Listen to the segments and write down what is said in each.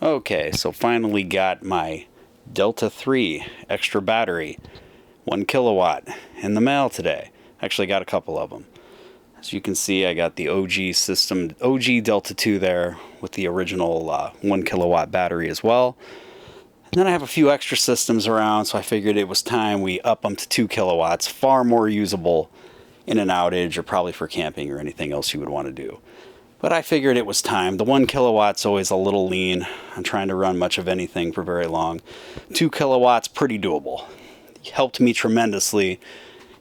Okay, so finally got my Delta 3 extra battery, 1 kilowatt, in the mail today. Actually got a couple of them. As you can see, I got the OG system, OG Delta 2 there with the original 1 kilowatt battery as well. And then I have a few extra systems around, so I figured it was time we up them to 2 kilowatts, far more usable in an outage or probably for camping or anything else you would want to do. But I figured it was time. The 1 kilowatt's always a little lean. I'm trying to run much of anything for very long. 2 kilowatts, pretty doable. It helped me tremendously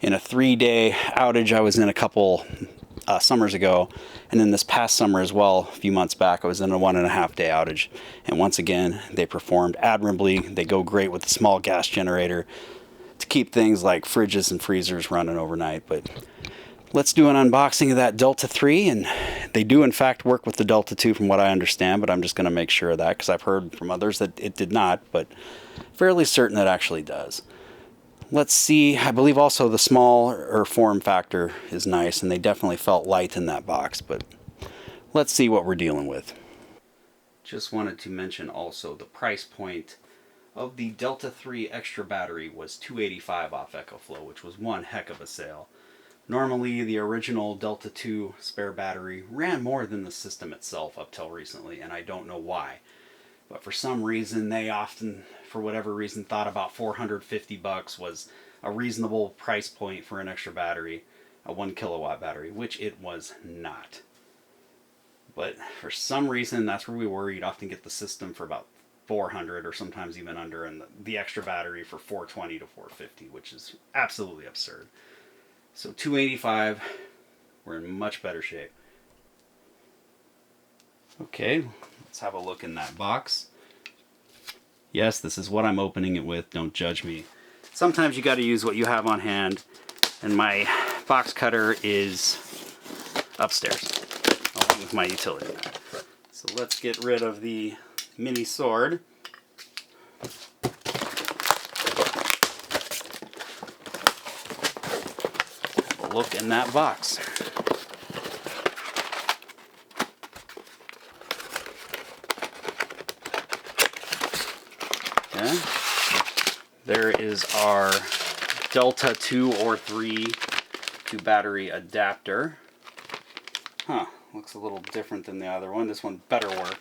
in a 3-day outage I was in a couple summers ago. And then this past summer as well, a few months back, I was in a 1.5-day outage. And once again, they performed admirably. They go great with a small gas generator to keep things like fridges and freezers running overnight. But let's do an unboxing of that Delta 3, and they do in fact work with the Delta 2 from what I understand, but I'm just going to make sure of that because I've heard from others that it did not, but fairly certain it actually does. Let's see. I believe also the smaller form factor is nice, and they definitely felt light in that box, but let's see what we're dealing with. Just wanted to mention also the price point of the Delta 3 extra battery was $285 off Ecoflow, which was one heck of a sale. Normally, the original Delta 2 spare battery ran more than the system itself up till recently, and I don't know why. But for some reason, they often, for whatever reason, thought about $450 was a reasonable price point for an extra battery, a 1 kilowatt battery, which it was not. But for some reason, that's where we were. You'd often get the system for about $400 or sometimes even under, and the extra battery for $420 to $450, which is absolutely absurd. So $285, we're in much better shape. Okay, let's have a look in that box. Yes, this is what I'm opening it with, don't judge me. Sometimes you got to use what you have on hand, and my box cutter is upstairs, along with my utility mat. So let's get rid of the mini sword. Look in that box. Okay. There is our Delta 2 or 3 to battery adapter. Huh, looks a little different than the other one. This one better work.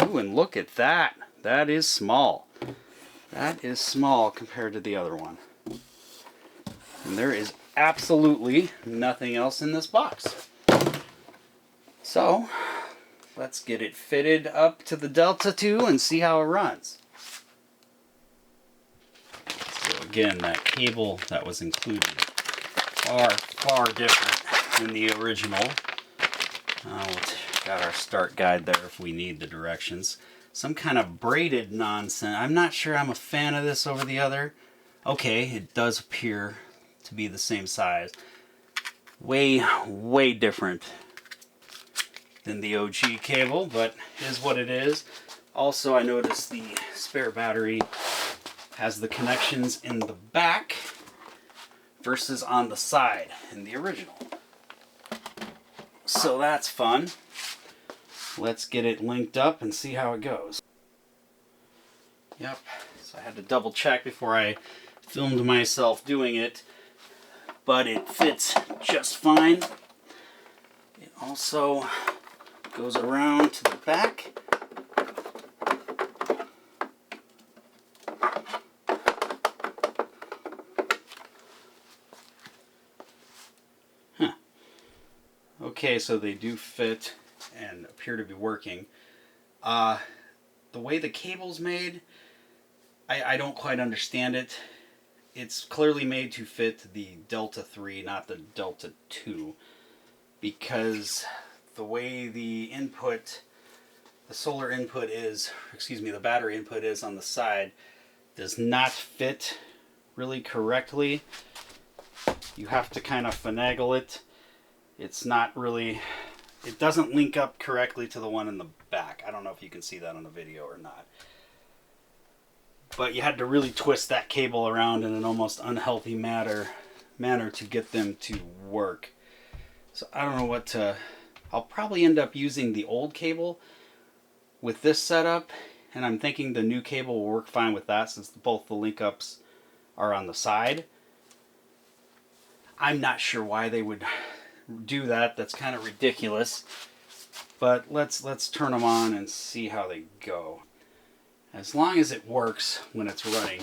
Ooh, and look at that. That is small. That is small compared to the other one. And there is absolutely nothing else in this box. So, let's get it fitted up to the Delta 2 and see how it runs. So again, that cable that was included, far different than the original. Got our start guide there if we need the directions. Some kind of braided nonsense. I'm not sure I'm a fan of this over the other. Okay, it does appear to be the same size. Way different than the OG cable, but it is what it is. Also, I noticed the spare battery has the connections in the back versus on the side in the original. So that's fun. Let's get it linked up and see how it goes. Yep, so I had to double check before I filmed myself doing it, but it fits just fine. It also goes around to the back. Huh. Okay, so they do fit and appear to be working. The way the cable's made, I don't quite understand it. It's clearly made to fit the Delta 3, not the Delta 2, because the way the input, the solar input is, the battery input is on the side, does not fit really correctly. You have to kind of finagle it. It's not really, it doesn't link up correctly to the one in the back. I don't know if you can see that on the video or not. But you had to really twist that cable around in an almost unhealthy manner manner to get them to work. So I don't know what to... I'll probably end up using the old cable with this setup, and I'm thinking the new cable will work fine with that since both the link ups are on the side. I'm not sure why they would do that. That's kind of ridiculous. But let's turn them on and see how they go. As long as it works when it's running,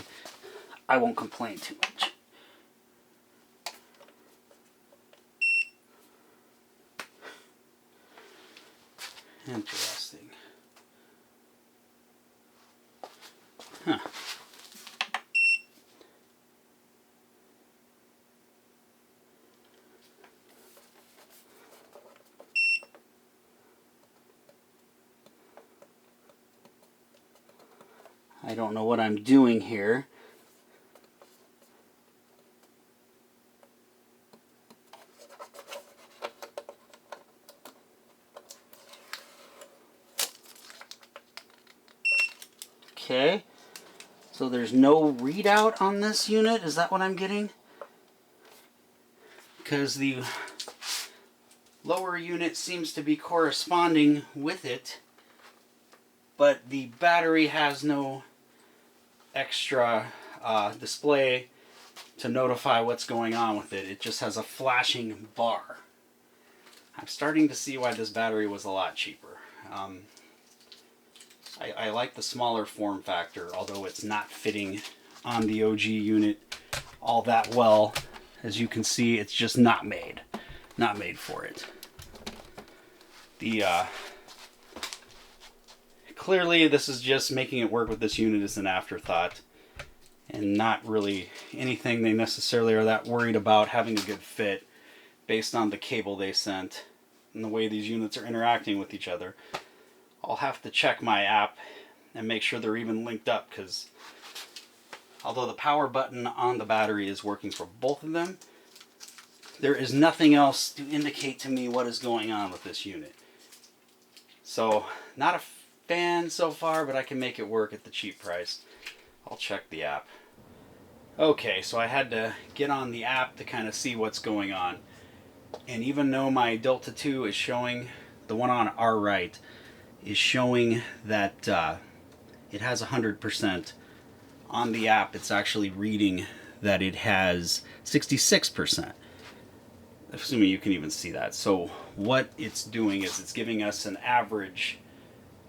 I won't complain too much. Interesting. Huh. I don't know what I'm doing here. Okay, so there's no readout on this unit, is that what I'm getting? Because the lower unit seems to be corresponding with it, but the battery has no extra display to notify what's going on with it. It just has a flashing bar. I'm starting to see why this battery was a lot cheaper. I like the smaller form factor, although it's not fitting on the OG unit all that well. As you can see, it's just not made for it. Clearly this is just making it work with this unit as an afterthought, and not really anything they necessarily are that worried about having a good fit based on the cable they sent and the way these units are interacting with each other. I'll have to check my app and make sure they're even linked up, because although the power button on the battery is working for both of them, there is nothing else to indicate to me what is going on with this unit. So, not a fan so far, but I can make it work at the cheap price. I'll check the app. Okay, so I had to get on the app to kind of see what's going on. And even though my Delta 2 is showing, the one on our right is showing that it has 100%, on the app it's actually reading that it has 66%. Assuming you can even see that. So what it's doing is it's giving us an average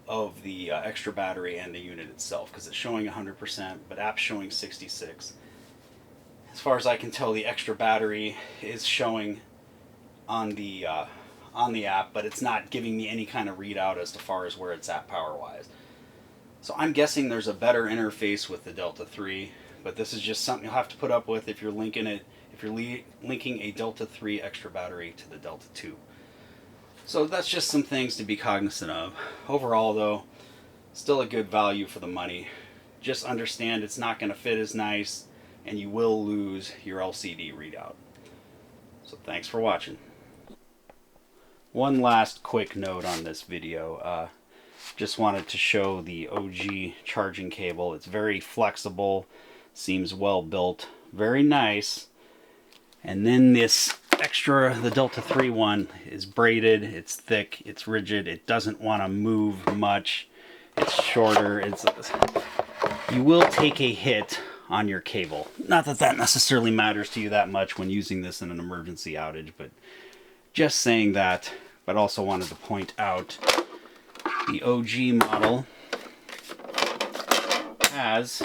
of the extra battery and the unit itself, because it's showing 100%, but app's showing 66. As far as I can tell, the extra battery is showing on the app, but it's not giving me any kind of readout as far as where it's at power-wise. So I'm guessing there's a better interface with the Delta 3, but this is just something you'll have to put up with if you're linking it, if you're linking a Delta 3 extra battery to the Delta 2. So that's just some things to be cognizant of. Overall though, still a good value for the money. Just understand it's not going to fit as nice, and you will lose your LCD readout. So thanks for watching. One last quick note on this video. Just wanted to show the OG charging cable. It's very flexible, seems well built, very nice. And then this extra, the Delta 3 one, is braided, it's thick, it's rigid, it doesn't want to move much, it's shorter, you will take a hit on your cable. Not that that necessarily matters to you that much when using this in an emergency outage, but just saying that. But also wanted to point out the OG model has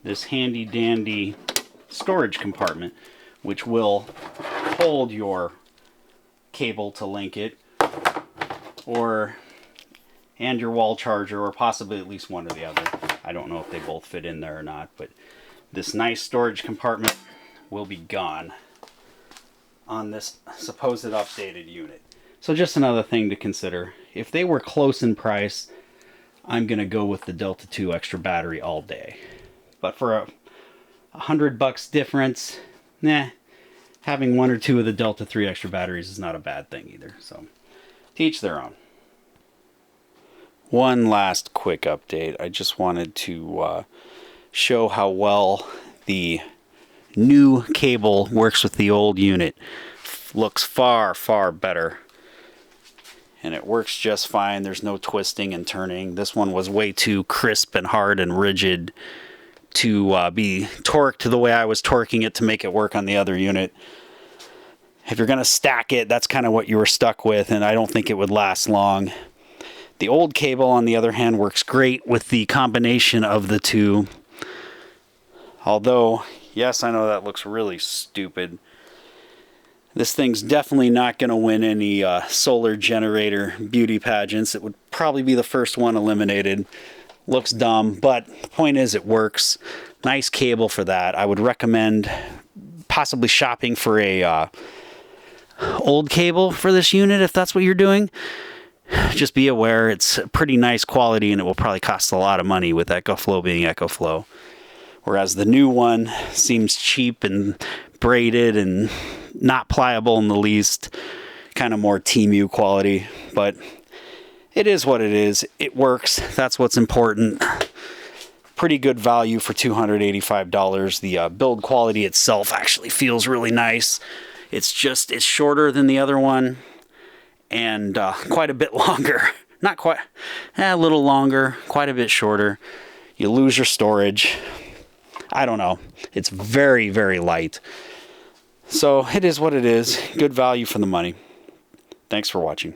this handy dandy storage compartment, which will hold your cable to link it, and your wall charger, or possibly at least one or the other. I don't know if they both fit in there or not, but this nice storage compartment will be gone on this supposed updated unit. So just another thing to consider. If they were close in price, I'm going to go with the Delta 2 extra battery all day. But for $100 difference, having one or two of the Delta 3 extra batteries is not a bad thing either. So, to each their own. One last quick update. I just wanted to show how well the new cable works with the old unit. Looks far, far better. And it works just fine. There's no twisting and turning. This one was way too crisp and hard and rigid to be torqued the way I was torquing it to make it work on the other unit. If you're going to stack it, that's kind of what you were stuck with, and I don't think it would last long. The old cable, on the other hand, works great with the combination of the two. Although, yes, I know that looks really stupid. This thing's definitely not going to win any solar generator beauty pageants. It would probably be the first one eliminated. Looks dumb, but the point is it works. Nice cable for that. I would recommend possibly shopping for a old cable for this unit if that's what you're doing. Just be aware it's pretty nice quality and it will probably cost a lot of money with Ecoflow being Ecoflow. Whereas the new one seems cheap and braided and not pliable in the least. Kind of more TMU quality, but it is what it is. It works. That's what's important. Pretty good value for $285. The build quality itself actually feels really nice. It's shorter than the other one and quite a bit longer. Not quite, a little longer, quite a bit shorter. You lose your storage. I don't know. It's very, very light. So it is what it is. Good value for the money. Thanks for watching.